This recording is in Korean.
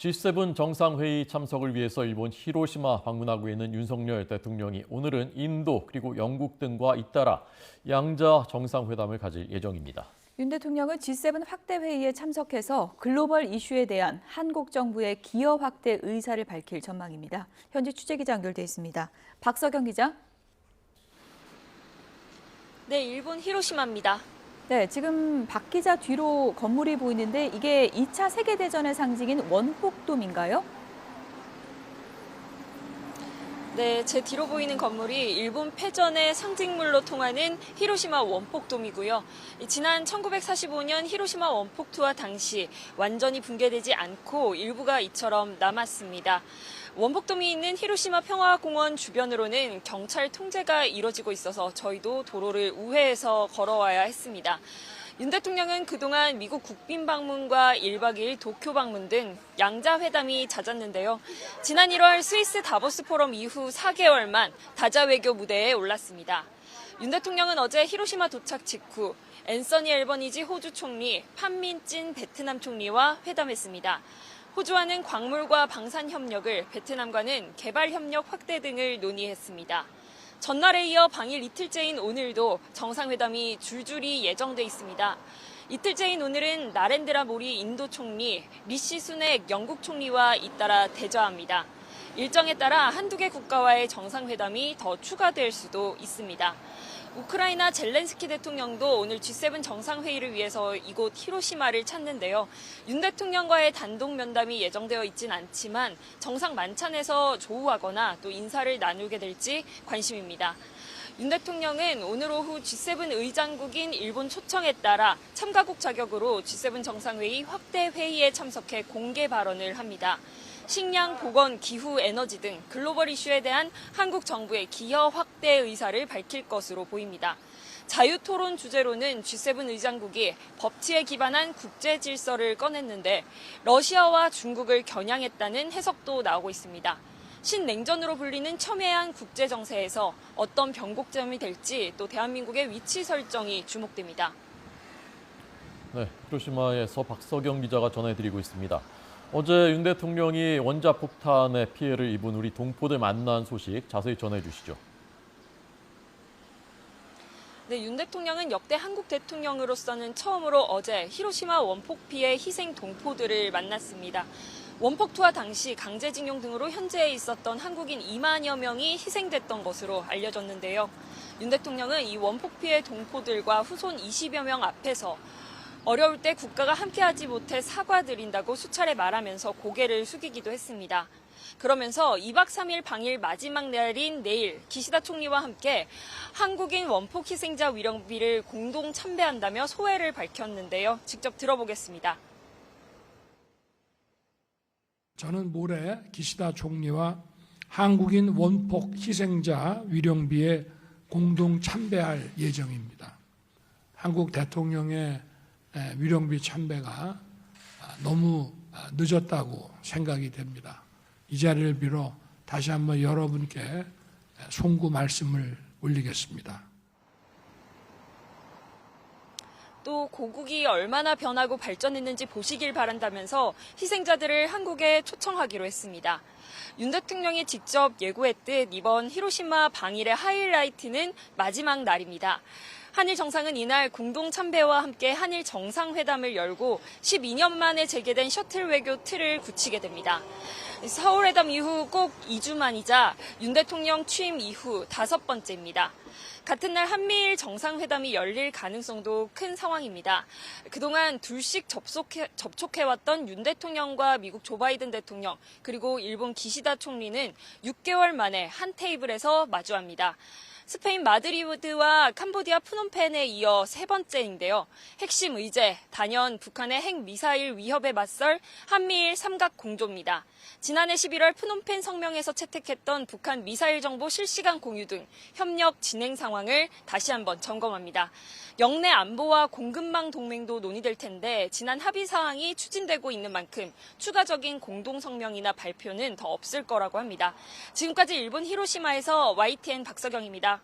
G7 정상회의 참석을 위해서 일본 히로시마 방문하고 있는 윤석열 대통령이 오늘은 인도 그리고 영국 등과 잇따라 양자 정상회담을 가질 예정입니다. 윤 대통령은 G7 확대 회의에 참석해서 글로벌 이슈에 대한 한국 정부의 기여 확대 의사를 밝힐 전망입니다. 현지 취재기자 연결돼 있습니다. 박서경 기자. 네, 일본 히로시마입니다. 네, 지금 박 기자 뒤로 건물이 보이는데 이게 2차 세계대전의 상징인 원폭돔인가요? 네, 제 뒤로 보이는 건물이 일본 패전의 상징물로 통하는 히로시마 원폭돔이고요. 지난 1945년 히로시마 원폭 투하 당시 완전히 붕괴되지 않고 일부가 이처럼 남았습니다. 원폭돔이 있는 히로시마 평화공원 주변으로는 경찰 통제가 이뤄지고 있어서 저희도 도로를 우회해서 걸어와야 했습니다. 윤 대통령은 그동안 미국 국빈 방문과 1박 2일 도쿄 방문 등 양자 회담이 잦았는데요. 지난 1월 스위스 다보스 포럼 이후 4개월 만 다자 외교 무대에 올랐습니다. 윤 대통령은 어제 히로시마 도착 직후 앤서니 앨버니지 호주 총리, 판민진 베트남 총리와 회담했습니다. 호주와는 광물과 방산 협력을, 베트남과는 개발 협력 확대 등을 논의했습니다. 전날에 이어 방일 이틀째인 오늘도 정상회담이 줄줄이 예정돼 있습니다. 이틀째인 오늘은 나렌드라 모리 인도 총리, 리시 수넥 영국 총리와 잇따라 대저합니다. 일정에 따라 한두 개 국가와의 정상회담이 더 추가될 수도 있습니다. 우크라이나 젤렌스키 대통령도 오늘 G7 정상회의를 위해서 이곳 히로시마를 찾는데요. 윤 대통령과의 단독 면담이 예정되어 있진 않지만 정상 만찬에서 조우하거나 또 인사를 나누게 될지 관심입니다. 윤 대통령은 오늘 오후 G7 의장국인 일본 초청에 따라 참가국 자격으로 G7 정상회의 확대 회의에 참석해 공개 발언을 합니다. 식량, 보건, 기후, 에너지 등 글로벌 이슈에 대한 한국 정부의 기여 확대 의사를 밝힐 것으로 보입니다. 자유토론 주제로는 G7 의장국이 법치에 기반한 국제 질서를 꺼냈는데 러시아와 중국을 겨냥했다는 해석도 나오고 있습니다. 신냉전으로 불리는 첨예한 국제 정세에서 어떤 변곡점이 될지 또 대한민국의 위치 설정이 주목됩니다. 네, 히로시마에서 박서경 기자가 전해드리고 있습니다. 어제 윤 대통령이 원자폭탄의 피해를 입은 우리 동포들 만난 소식 자세히 전해주시죠. 네, 윤 대통령은 역대 한국 대통령으로서는 처음으로 어제 히로시마 원폭 피해 희생 동포들을 만났습니다. 원폭 투하 당시 강제징용 등으로 현재에 있었던 한국인 2만여 명이 희생됐던 것으로 알려졌는데요. 윤 대통령은 이 원폭 피해 동포들과 후손 20여 명 앞에서 어려울 때 국가가 함께하지 못해 사과드린다고 수차례 말하면서 고개를 숙이기도 했습니다. 그러면서 2박 3일 방일 마지막 날인 내일 기시다 총리와 함께 한국인 원폭 희생자 위령비를 공동 참배한다며 소회를 밝혔는데요. 직접 들어보겠습니다. 저는 모레 기시다 총리와 한국인 원폭 희생자 위령비에 공동 참배할 예정입니다. 한국 대통령의 위령비 참배가 너무 늦었다고 생각이 됩니다. 이 자리를 빌어 다시 한번 여러분께 송구 말씀을 올리겠습니다. 또 고국이 얼마나 변하고 발전했는지 보시길 바란다면서 희생자들을 한국에 초청하기로 했습니다. 윤 대통령이 직접 예고했듯 이번 히로시마 방일의 하이라이트는 마지막 날입니다. 한일 정상은 이날 공동 참배와 함께 한일 정상회담을 열고 12년 만에 재개된 셔틀 외교 틀을 굳히게 됩니다. 서울회담 이후 꼭 2주 만이자 윤 대통령 취임 이후 5번째입니다. 같은 날 한미일 정상회담이 열릴 가능성도 큰 상황입니다. 그동안 둘씩 접촉해왔던 윤 대통령과 미국 조 바이든 대통령 그리고 일본 기시다 총리는 6개월 만에 한 테이블에서 마주합니다. 스페인 마드리드와 캄보디아 프놈펜에 이어 3번째인데요. 핵심 의제, 단연 북한의 핵미사일 위협에 맞설 한미일 삼각 공조입니다. 지난해 11월 프놈펜 성명에서 채택했던 북한 미사일 정보 실시간 공유 등 협력 진행 상황을 다시 한번 점검합니다. 영내 안보와 공급망 동맹도 논의될 텐데 지난 합의 사항이 추진되고 있는 만큼 추가적인 공동 성명이나 발표는 더 없을 거라고 합니다. 지금까지 일본 히로시마에서 YTN 박서경입니다.